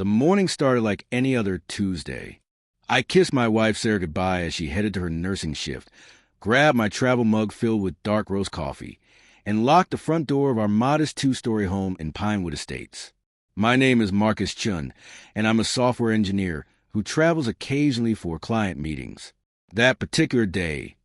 The morning started like any other Tuesday. I kissed my wife Sarah goodbye as she headed to her nursing shift, grabbed my travel mug filled with dark roast coffee, and locked the front door of our modest two-story home in Pinewood Estates. My name is Marcus Chun, and I'm a software engineer who travels occasionally for client meetings. That particular day,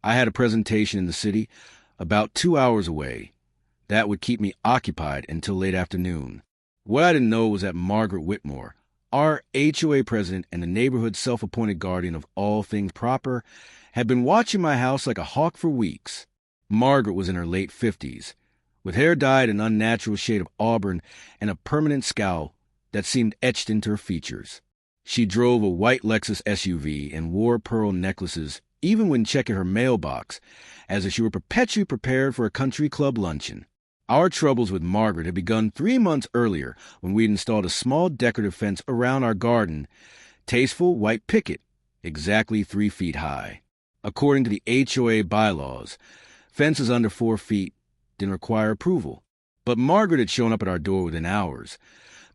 I had a presentation in the city about 2 hours away. That would keep me occupied until late afternoon. What I didn't know was that Margaret Whitmore, our HOA president and the neighborhood's self-appointed guardian of all things proper, had been watching my house like a hawk for weeks. Margaret was in her late 50s, with hair dyed an unnatural shade of auburn and a permanent scowl that seemed etched into her features. She drove a white Lexus SUV and wore pearl necklaces even when checking her mailbox, as if she were perpetually prepared for a country club luncheon. Our troubles with Margaret had begun 3 months earlier when we'd installed a small decorative fence around our garden, tasteful white picket, exactly 3 feet high. According to the HOA bylaws, fences under 4 feet didn't require approval. But Margaret had shown up at our door within hours,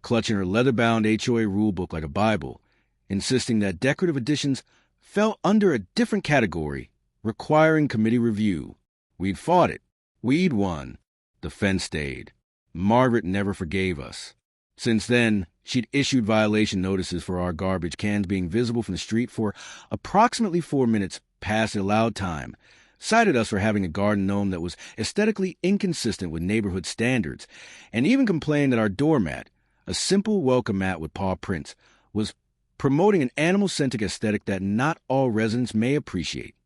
clutching her leather-bound HOA rulebook like a Bible, insisting that decorative additions fell under a different category, requiring committee review. We'd fought it. We'd won. The fence stayed. Margaret never forgave us. Since then, she'd issued violation notices for our garbage cans being visible from the street for approximately 4 minutes past the allowed time, cited us for having a garden gnome that was aesthetically inconsistent with neighborhood standards, and even complained that our doormat, a simple welcome mat with paw prints, was promoting an animal-centric aesthetic that not all residents may appreciate.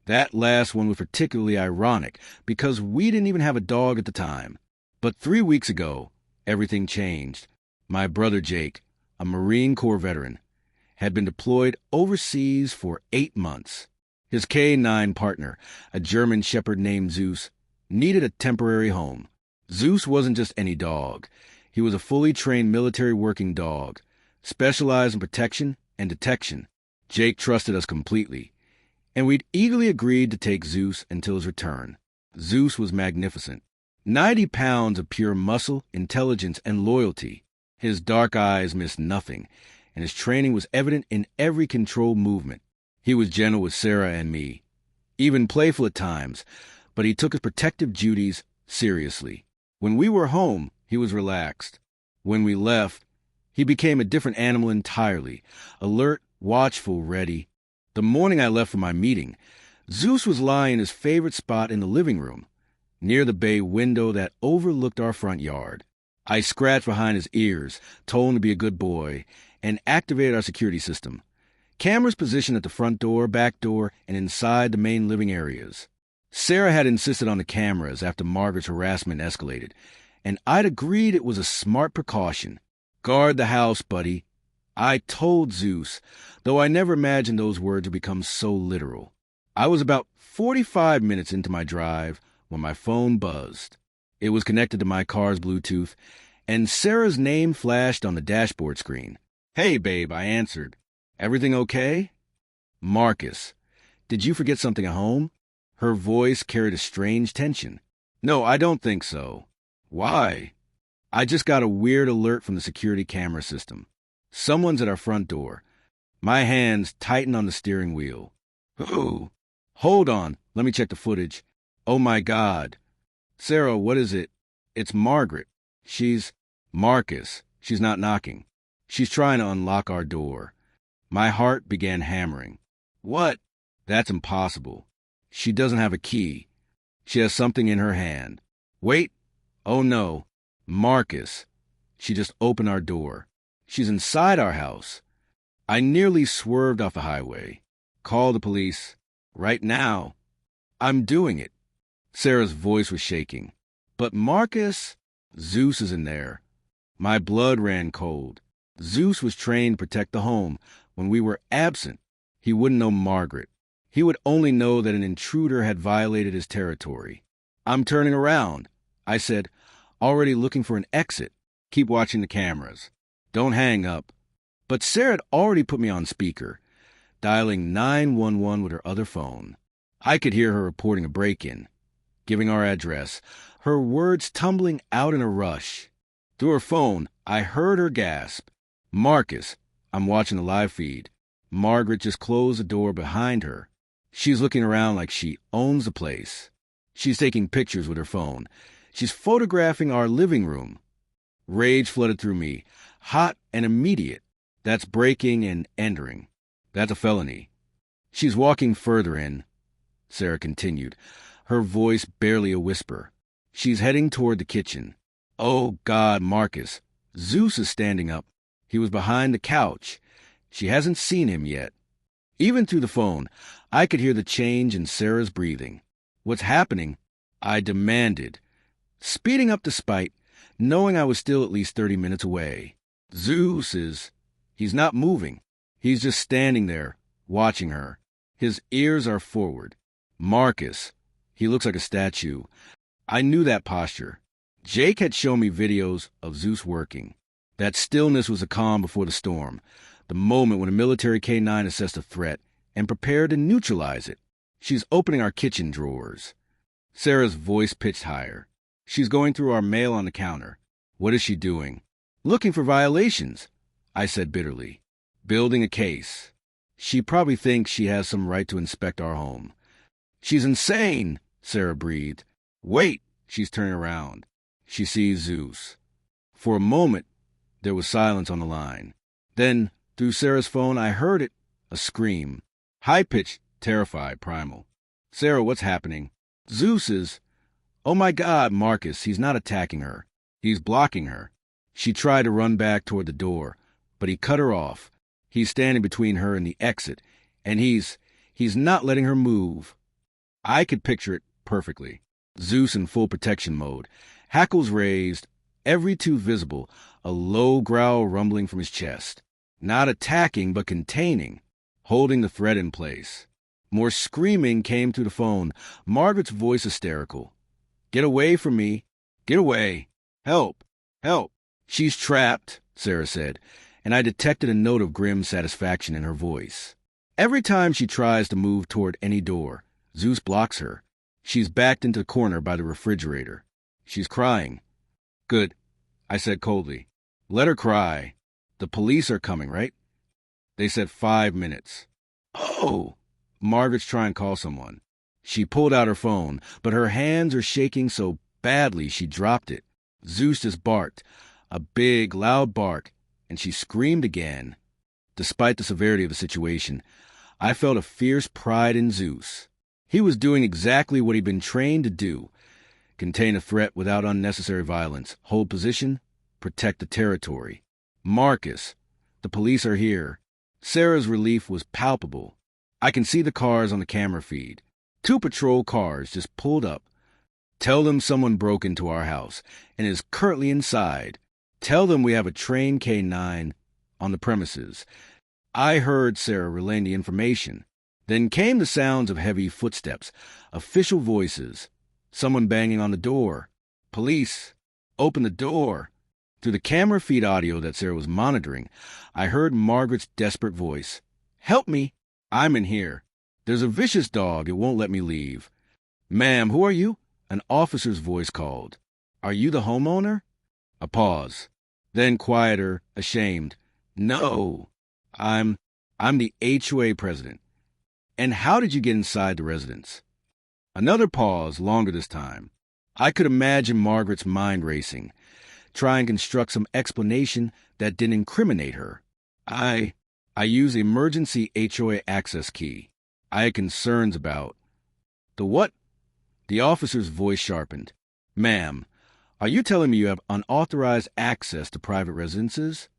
That last one was particularly ironic because we didn't even have a dog at the time. But 3 weeks ago, everything changed. My brother Jake, a Marine Corps veteran, had been deployed overseas for 8 months. His K-9 partner, a German shepherd named Zeus, needed a temporary home. Zeus wasn't just any dog. He was a fully trained military working dog, specialized in protection and detection. Jake trusted us completely, and we'd eagerly agreed to take Zeus until his return. Zeus was magnificent. 90 pounds of pure muscle, intelligence, and loyalty. His dark eyes missed nothing, and his training was evident in every controlled movement. He was gentle with Sarah and me, even playful at times, but he took his protective duties seriously. When we were home, he was relaxed. When we left, he became a different animal entirely, alert, watchful, ready. The morning I left for my meeting, Zeus was lying in his favorite spot in the living room, near the bay window that overlooked our front yard. I scratched behind his ears, told him to be a good boy, and activated our security system. Cameras positioned at the front door, back door, and inside the main living areas. Sarah had insisted on the cameras after Margaret's harassment escalated, and I'd agreed it was a smart precaution. Guard the house, buddy. I told Zeus, though I never imagined those words would become so literal. I was about 45 minutes into my drive when my phone buzzed. It was connected to my car's Bluetooth, and Sarah's name flashed on the dashboard screen. "Hey, babe," I answered. "Everything okay?" "Marcus, did you forget something at home?" Her voice carried a strange tension. "No, I don't think so." "Why?" "I just got a weird alert from the security camera system. Someone's at our front door." My hands tightened on the steering wheel. "Who?" "Hold on, let me check the footage." "Oh my God." "Sarah, what is it?" "It's Margaret. She's—" "Marcus, she's not knocking. She's trying to unlock our door." My heart began hammering. "What?" "That's impossible. She doesn't have a key. She has something in her hand." "Wait." "Oh no. Marcus. She just opened our door. She's inside our house." I nearly swerved off the highway. "Call the police. Right now." "I'm doing it." Sarah's voice was shaking. "But Marcus—" "Zeus is in there." My blood ran cold. Zeus was trained to protect the home. When we were absent, he wouldn't know Margaret. He would only know that an intruder had violated his territory. "I'm turning around," I said, already looking for an exit. "Keep watching the cameras. Don't hang up." But Sarah had already put me on speaker, dialing 911 with her other phone. I could hear her reporting a break-in, giving our address, her words tumbling out in a rush. Through her phone, I heard her gasp. Marcus, I'm watching the live feed. Margaret just closed the door behind her. She's looking around like she owns the place. She's taking pictures with her phone. She's photographing our living room. Rage flooded through me, hot and immediate. That's breaking and entering. That's a felony. She's walking further in, Sarah continued, her voice barely a whisper. She's heading toward the kitchen. Oh, God, Marcus. Zeus is standing up. He was behind the couch. She hasn't seen him yet. Even through the phone, I could hear the change in Sarah's breathing. What's happening? I demanded, speeding up despite knowing I was still at least 30 minutes away. Zeus is... He's not moving. He's just standing there, watching her. His ears are forward. Marcus. He looks like a statue. I knew that posture. Jake had shown me videos of Zeus working. That stillness was a calm before the storm, the moment when a military K-9 assessed a threat and prepared to neutralize it. She's opening our kitchen drawers. Sarah's voice pitched higher. She's going through our mail on the counter. What is she doing? Looking for violations, I said bitterly. Building a case. She probably thinks she has some right to inspect our home. She's insane, Sarah breathed. Wait, she's turning around. She sees Zeus. For a moment, there was silence on the line. Then, through Sarah's phone, I heard it, a scream. High-pitched, terrified, primal. Sarah, what's happening? Zeus is... Oh my God, Marcus, he's not attacking her. He's blocking her. She tried to run back toward the door, but he cut her off. He's standing between her and the exit, and he's not letting her move. I could picture it perfectly. Zeus in full protection mode, hackles raised, every tooth visible, a low growl rumbling from his chest. Not attacking, but containing, holding the threat in place. More screaming came through the phone, Margaret's voice hysterical. Get away from me. Get away. Help. Help. She's trapped, Sarah said, and I detected a note of grim satisfaction in her voice. Every time she tries to move toward any door, Zeus blocks her. She's backed into the corner by the refrigerator. She's crying. Good, I said coldly. Let her cry. The police are coming, right? They said 5 minutes. Oh! Margaret's trying to call someone. She pulled out her phone, but her hands are shaking so badly she dropped it. Zeus just barked, a big, loud bark, and she screamed again. Despite the severity of the situation, I felt a fierce pride in Zeus. He was doing exactly what he'd been trained to do: contain a threat without unnecessary violence, hold position, protect the territory. Marcus, the police are here. Sarah's relief was palpable. I can see the cars on the camera feed. 2 patrol cars just pulled up. Tell them someone broke into our house and is currently inside. Tell them we have a trained K-9 on the premises. I heard Sarah relaying the information. Then came the sounds of heavy footsteps, official voices, someone banging on the door. Police, open the door. Through the camera feed audio that Sarah was monitoring, I heard Margaret's desperate voice. Help me. I'm in here. There's a vicious dog. It won't let me leave. Ma'am, who are you? An officer's voice called. Are you the homeowner? A pause. Then quieter, ashamed. No. I'm the HOA president. And how did you get inside the residence? Another pause, longer this time. I could imagine Margaret's mind racing, trying to construct some explanation that didn't incriminate her. I use the emergency HOA access key. I had concerns about... The what? The officer's voice sharpened. Ma'am, are you telling me you have unauthorized access to private residences?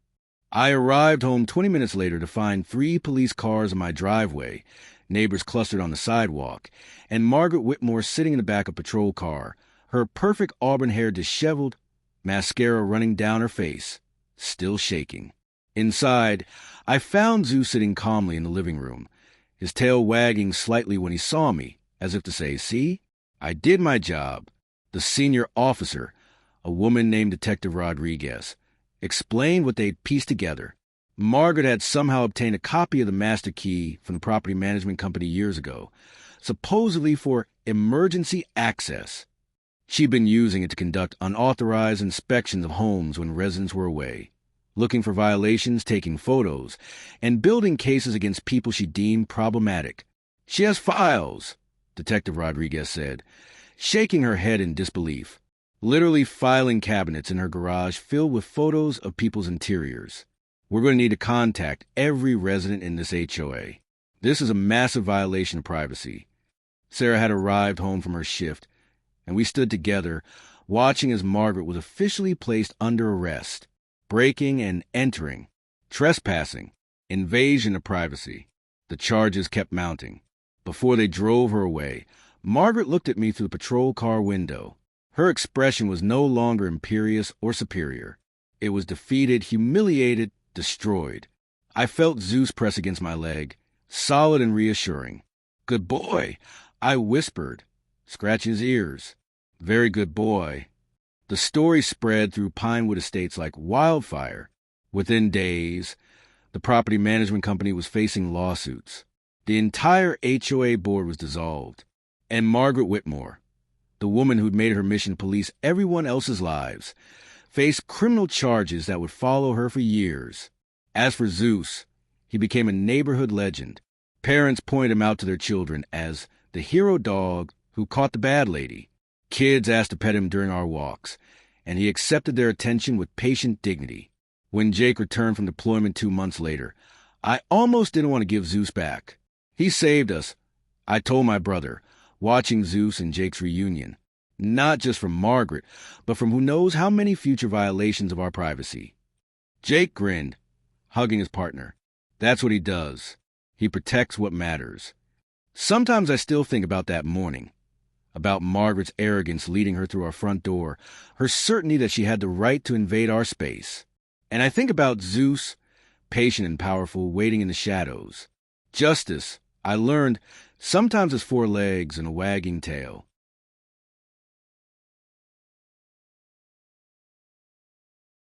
I arrived home 20 minutes later to find 3 police cars in my driveway, neighbors clustered on the sidewalk, and Margaret Whitmore sitting in the back of a patrol car, her perfect auburn hair disheveled, mascara running down her face, still shaking. Inside, I found Zeus sitting calmly in the living room, his tail wagging slightly when he saw me, as if to say, see, I did my job. The senior officer, a woman named Detective Rodriguez, explained what they'd pieced together. Margaret had somehow obtained a copy of the master key from the property management company years ago, supposedly for emergency access. She'd been using it to conduct unauthorized inspections of homes when residents were away. looking for violations, taking photos, and building cases against people she deemed problematic. "She has files," Detective Rodriguez said, shaking her head in disbelief. "Literally filing cabinets in her garage filled with photos of people's interiors. We're going to need to contact every resident in this HOA. This is a massive violation of privacy." Sarah had arrived home from her shift, and we stood together, watching as Margaret was officially placed under arrest. Breaking and entering, trespassing, invasion of privacy. The charges kept mounting. Before they drove her away, Margaret looked at me through the patrol car window. Her expression was no longer imperious or superior. It was defeated, humiliated, destroyed. I felt Zeus press against my leg, solid and reassuring. "Good boy," I whispered, scratching his ears. "Very good boy." The story spread through Pinewood Estates like wildfire. Within days, the property management company was facing lawsuits. The entire HOA board was dissolved. And Margaret Whitmore, the woman who'd made it her mission to police everyone else's lives, faced criminal charges that would follow her for years. As for Zeus, he became a neighborhood legend. Parents pointed him out to their children as the hero dog who caught the bad lady. Kids asked to pet him during our walks, and he accepted their attention with patient dignity. When Jake returned from deployment 2 months later, I almost didn't want to give Zeus back. "He saved us," I told my brother, watching Zeus and Jake's reunion. Not just from Margaret, but from who knows how many future violations of our privacy. Jake grinned, hugging his partner. That's what he does. He protects what matters. Sometimes I still think about that morning, about Margaret's arrogance leading her through our front door, her certainty that she had the right to invade our space. And I think about Zeus, patient and powerful, waiting in the shadows. Justice, I learned, sometimes has 4 legs and a wagging tail.